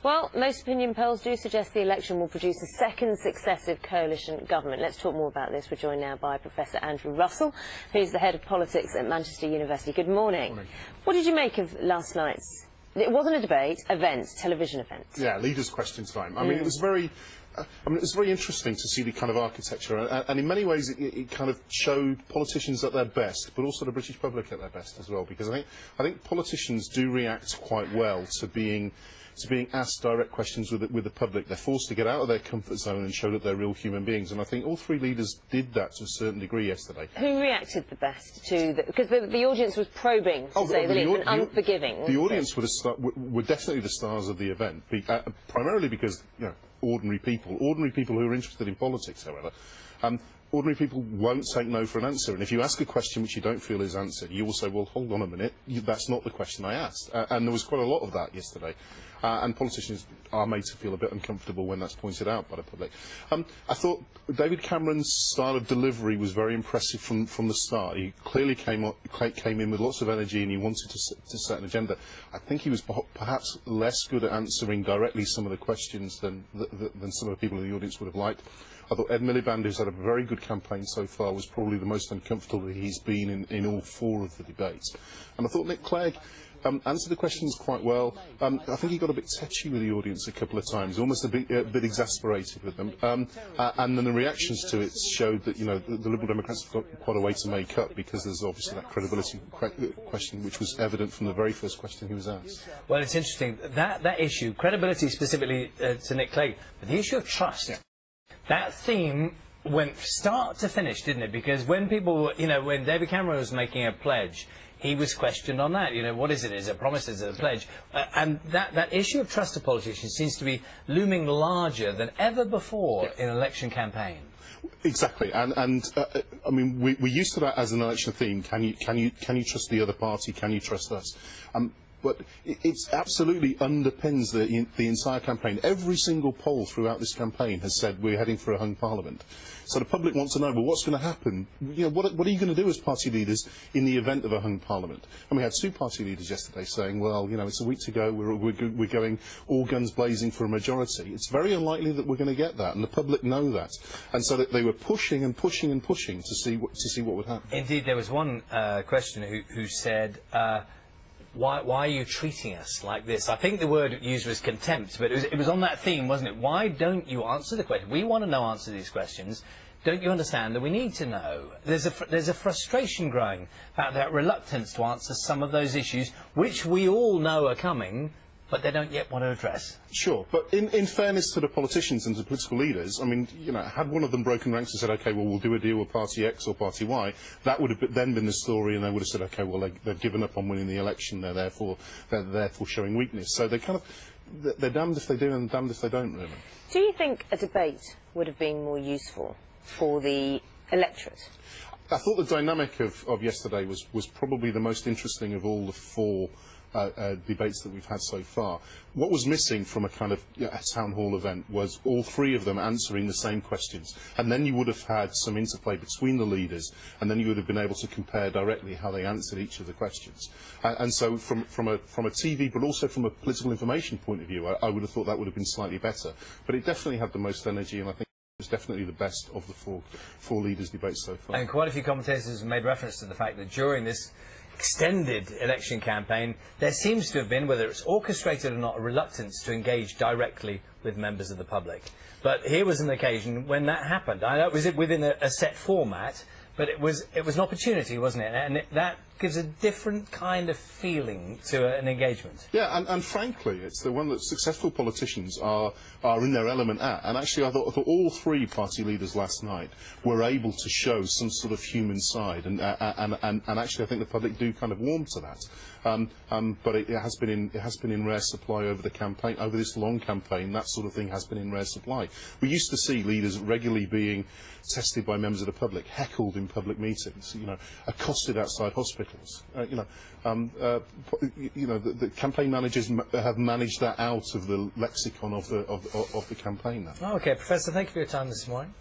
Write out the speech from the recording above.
Well, most opinion polls do suggest the election will produce a second successive coalition government. Let's talk more about this. We're joined now by Professor Andrew Russell, who's the head of politics at Manchester University. Good morning. Morning. What did you make of last night's, it wasn't a debate, television event? Yeah, leaders' question time. I mean, it was very interesting to see the kind of architecture, and in many ways it kind of showed politicians at their best, but also the British public at their best as well, because I think politicians do react quite well to being asked direct questions with the public. They're forced to get out of their comfort zone and show that they're real human beings, and I think all three leaders did that to a certain degree yesterday. Who reacted the best to the, because the audience was probing, to say the least, and unforgiving. The audience were definitely the stars of the event, primarily because, you know, ordinary people who are interested in politics, however. Ordinary people won't take no for an answer, and if you ask a question which you don't feel is answered, you will say, well, hold on a minute, that's not the question I asked. And there was quite a lot of that yesterday. And politicians are made to feel a bit uncomfortable when that's pointed out by the public. I thought David Cameron's style of delivery was very impressive from the start. He clearly came in with lots of energy, and he wanted to set an agenda. I think he was perhaps less good at answering directly some of the questions than some of the people in the audience would have liked. I thought Ed Miliband, who's had a very good campaign so far, was probably the most uncomfortable he's been in all four of the debates. And I thought Nick Clegg answered the questions quite well. I think he got a bit tetchy with the audience a couple of times, almost a bit exasperated with them. And then the reactions to it showed that, you know, the Liberal Democrats have got quite a way to make up, because there's obviously that credibility question, which was evident from the very first question he was asked. Well, it's interesting, that issue, credibility specifically to Nick Clegg, but the issue of trust. Yeah. That theme went start to finish, didn't it? Because when people, you know, when David Cameron was making a pledge, he was questioned on that. You know, what is it? Is it a promise? Is it a pledge? And that issue of trust of politicians seems to be looming larger than ever before in an election campaign. Exactly, and I mean, we're used to that as an election theme. Can you trust the other party? Can you trust us? But it absolutely underpins the entire campaign. Every single poll throughout this campaign has said we're heading for a hung parliament. So the public wants to know, well, what's going to happen? You know, what are you going to do as party leaders in the event of a hung parliament? And we had two party leaders yesterday saying, well, you know, it's a week to go. We're going all guns blazing for a majority. It's very unlikely that we're going to get that, and the public know that. And so that they were pushing and pushing and pushing to see what would happen. Indeed, there was one questioner who said, Why are you treating us like this? I think the word used was contempt, but it was on that theme, wasn't it? Why don't you answer the question? We want to know answer these questions. Don't you understand that we need to know? There's a frustration growing about that reluctance to answer some of those issues, which we all know are coming, but they don't yet want to address. Sure, but in fairness to the politicians and to political leaders, I mean, you know, had one of them broken ranks and said, OK, well, we'll do a deal with Party X or Party Y, that would have then been the story, and they would have said, OK, well, they've given up on winning the election, they're therefore showing weakness. So they're damned if they do and damned if they don't, really. Do you think a debate would have been more useful for the electorate? I thought the dynamic of yesterday was probably the most interesting of all the four debates that we've had so far. What was missing from a kind of a town hall event was all three of them answering the same questions, and then you would have had some interplay between the leaders, and then you would have been able to compare directly how they answered each of the questions. And so from a TV, but also from a political information point of view, I would have thought that would have been slightly better. But it definitely had the most energy, and I think it was definitely the best of the four leaders' debates so far. And quite a few commentators have made reference to the fact that during this extended election campaign, there seems to have been, whether it's orchestrated or not, a reluctance to engage directly with members of the public. But here was an occasion when that happened. I know it was within a set format, but it was an opportunity, wasn't it? And that gives a different kind of feeling to an engagement. Yeah, and frankly, it's the one that successful politicians are in their element at. And actually, I thought all three party leaders last night were able to show some sort of human side, and actually, I think the public do kind of warm to that. But it has been in rare supply over the campaign, over this long campaign. That sort of thing has been in rare supply. We used to see leaders regularly being tested by members of the public, heckled in public meetings, you know, accosted outside hospitals. The campaign managers have managed that out of the lexicon of the campaign now. Oh, OK, Professor, thank you for your time this morning.